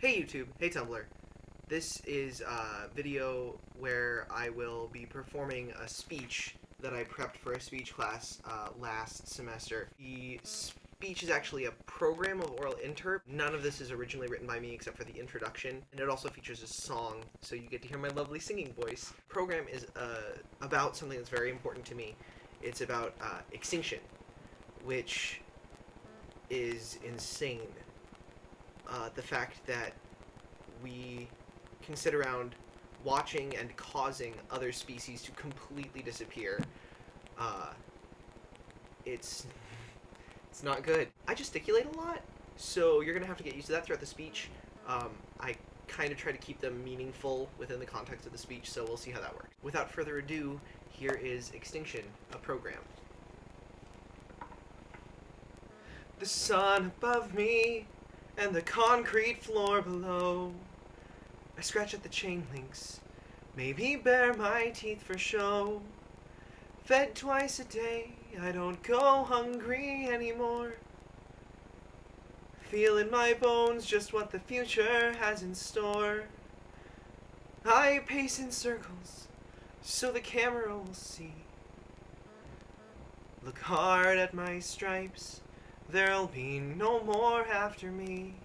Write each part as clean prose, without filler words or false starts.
Hey YouTube, hey Tumblr. This is a video where I will be performing a speech that I prepped for a speech class last semester. The speech is actually a program of oral interp. None of this is originally written by me except for the introduction, and it also features a song, so you get to hear my lovely singing voice. The program is about something that's very important to me. It's about extinction, which is insane. The fact that we can sit around watching and causing other species to completely disappear, it's not good. I gesticulate a lot, so you're gonna have to get used to that throughout the speech. I kind of try to keep them meaningful within the context of the speech, so we'll see how that works. Without further ado, here is Extinction, a program. The sun above me and the concrete floor below. I scratch at the chain links, maybe bare my teeth for show. Fed twice a day, I don't go hungry anymore. Feel in my bones just what the future has in store. I pace in circles so the camera will see. Look hard at my stripes, there'll be no more after me.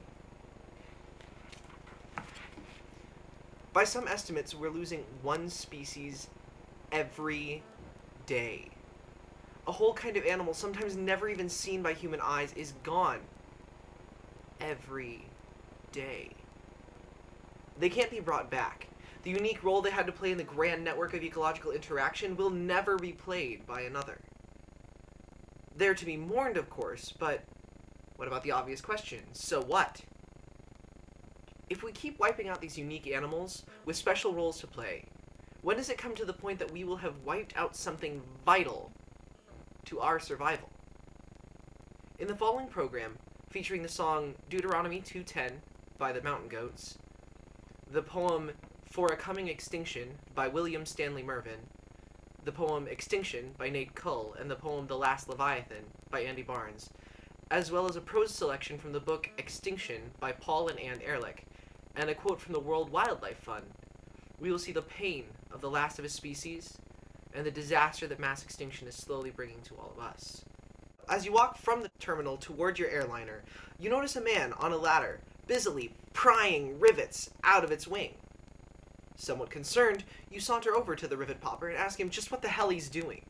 By some estimates, we're losing one species every day. A whole kind of animal, sometimes never even seen by human eyes, is gone every day. They can't be brought back. The unique role they had to play in the grand network of ecological interaction will never be played by another. They're to be mourned, of course, but what about the obvious question? So what? If we keep wiping out these unique animals with special roles to play, when does it come to the point that we will have wiped out something vital to our survival? In the following program, featuring the song Deuteronomy 2:10 by the Mountain Goats, the poem For a Coming Extinction by William Stanley Mervyn, the poem Extinction by Nate Kull, and the poem The Last Leviathan by Andy Barnes, as well as a prose selection from the book Extinction by Paul and Ann Ehrlich, and a quote from the World Wildlife Fund, we will see the pain of the last of a species and the disaster that mass extinction is slowly bringing to all of us. As you walk from the terminal toward your airliner, you notice a man on a ladder, busily prying rivets out of its wing. Somewhat concerned, you saunter over to the rivet popper and ask him just what the hell he's doing.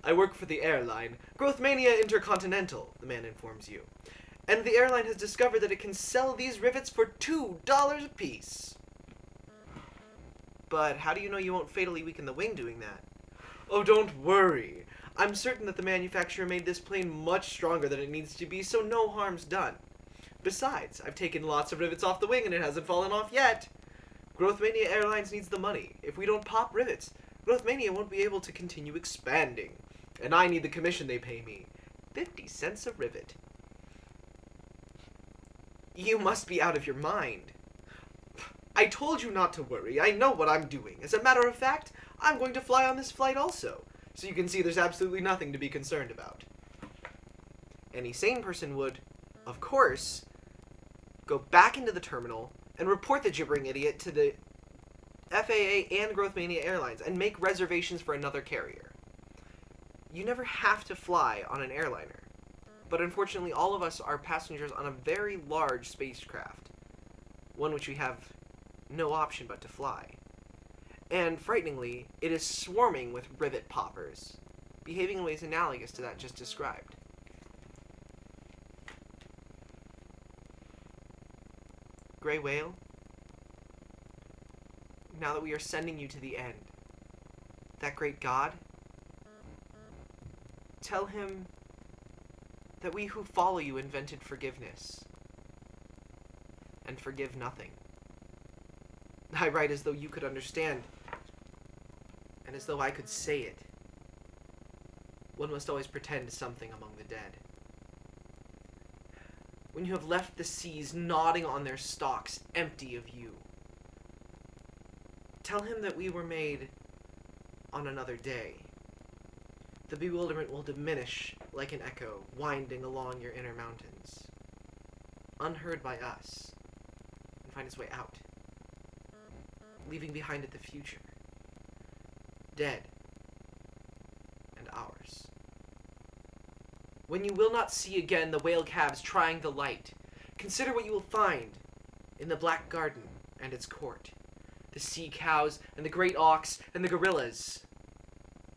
I work for the airline, Growthmania Intercontinental, the man informs you, and the airline has discovered that it can sell these rivets for $2 apiece. But how do you know you won't fatally weaken the wing doing that? Oh, don't worry. I'm certain that the manufacturer made this plane much stronger than it needs to be, so no harm's done. Besides, I've taken lots of rivets off the wing and it hasn't fallen off yet. Growthmania Airlines needs the money. If we don't pop rivets, Growthmania won't be able to continue expanding. And I need the commission they pay me. 50 cents a rivet. You must be out of your mind. I told you not to worry. I know what I'm doing. As a matter of fact, I'm going to fly on this flight also. So you can see there's absolutely nothing to be concerned about. Any sane person would, of course, go back into the terminal and report the gibbering idiot to the FAA and Growthmania Airlines and make reservations for another carrier. You never have to fly on an airliner, but unfortunately all of us are passengers on a very large spacecraft, one which we have no option but to fly. And frighteningly, it is swarming with rivet poppers, behaving in ways analogous to that just described. Gray whale, now that we are sending you to the end, that great God, tell him that we who follow you invented forgiveness, and forgive nothing. I write as though you could understand, and as though I could say it. One must always pretend something among the dead. When you have left the seas nodding on their stalks, empty of you, tell him that we were made on another day. The bewilderment will diminish like an echo winding along your inner mountains, unheard by us, find its way out, leaving behind it the future, dead and ours. When you will not see again the whale calves trying the light, consider what you will find in the black garden and its court, the sea cows and the great ox and the gorillas.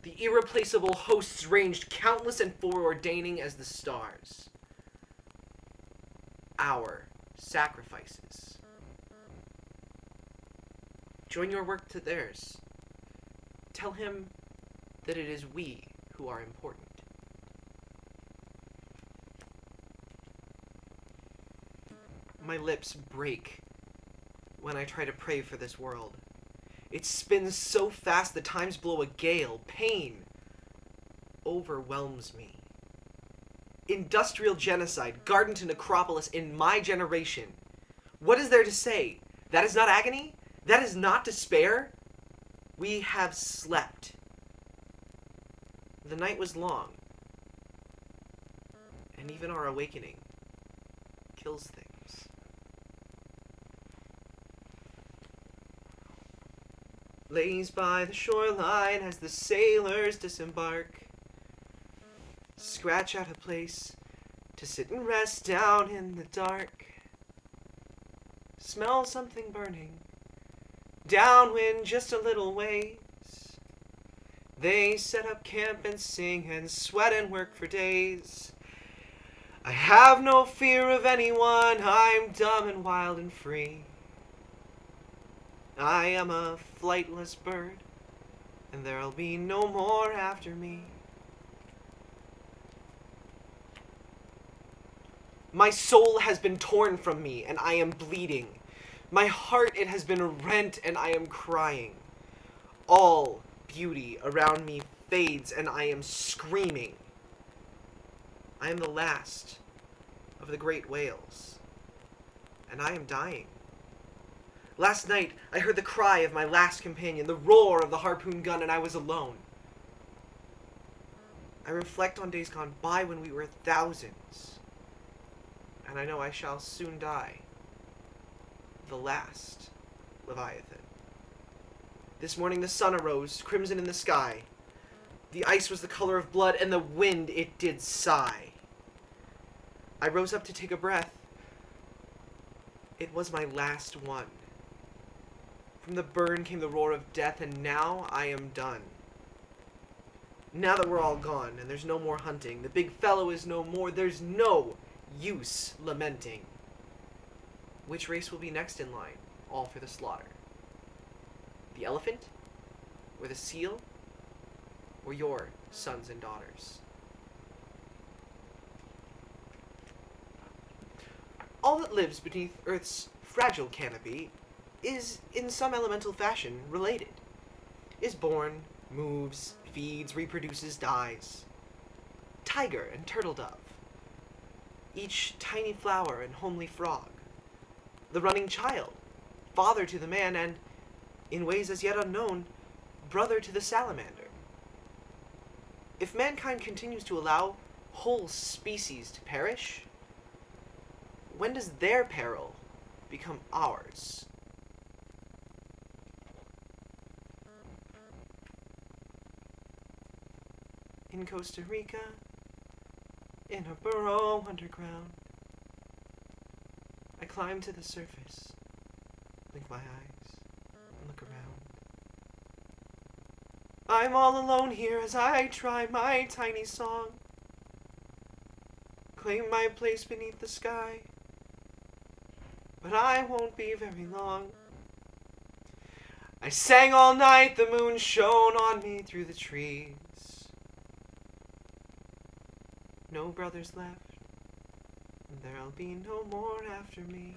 The irreplaceable hosts ranged countless and foreordaining as the stars. Our sacrifices. Join your work to theirs. Tell him that it is we who are important. My lips break when I try to pray for this world. It spins so fast the times blow a gale. Pain overwhelms me. Industrial genocide, garden to necropolis in my generation. What is there to say? That is not agony? That is not despair? We have slept. The night was long, and even our awakening kills things. Lays by the shoreline as the sailors disembark. Scratch out a place to sit and rest down in the dark. Smell something burning downwind just a little ways. They set up camp and sing and sweat and work for days. I have no fear of anyone, I'm dumb and wild and free. I am a flightless bird, and there'll be no more after me. My soul has been torn from me, and I am bleeding. My heart, it has been rent, and I am crying. All beauty around me fades, and I am screaming. I am the last of the great whales, and I am dying. Last night, I heard the cry of my last companion, the roar of the harpoon gun, and I was alone. I reflect on days gone by when we were thousands, and I know I shall soon die, the last Leviathan. This morning the sun arose, crimson in the sky. The ice was the color of blood, and the wind, it did sigh. I rose up to take a breath. It was my last one. From the burn came the roar of death, and now I am done. Now that we're all gone, and there's no more hunting, the big fellow is no more, there's no use lamenting. Which race will be next in line, all for the slaughter? The elephant? Or the seal? Or your sons and daughters? All that lives beneath Earth's fragile canopy is, in some elemental fashion, related. Is born, moves, feeds, reproduces, dies. Tiger and turtle dove. Each tiny flower and homely frog. The running child, father to the man, and, in ways as yet unknown, brother to the salamander. If mankind continues to allow whole species to perish, when does their peril become ours? In Costa Rica, in a burrow underground, I climb to the surface, blink my eyes, and look around. I'm all alone here as I try my tiny song, claim my place beneath the sky, but I won't be very long. I sang all night, the moon shone on me through the trees. No brothers left, and there'll be no more after me.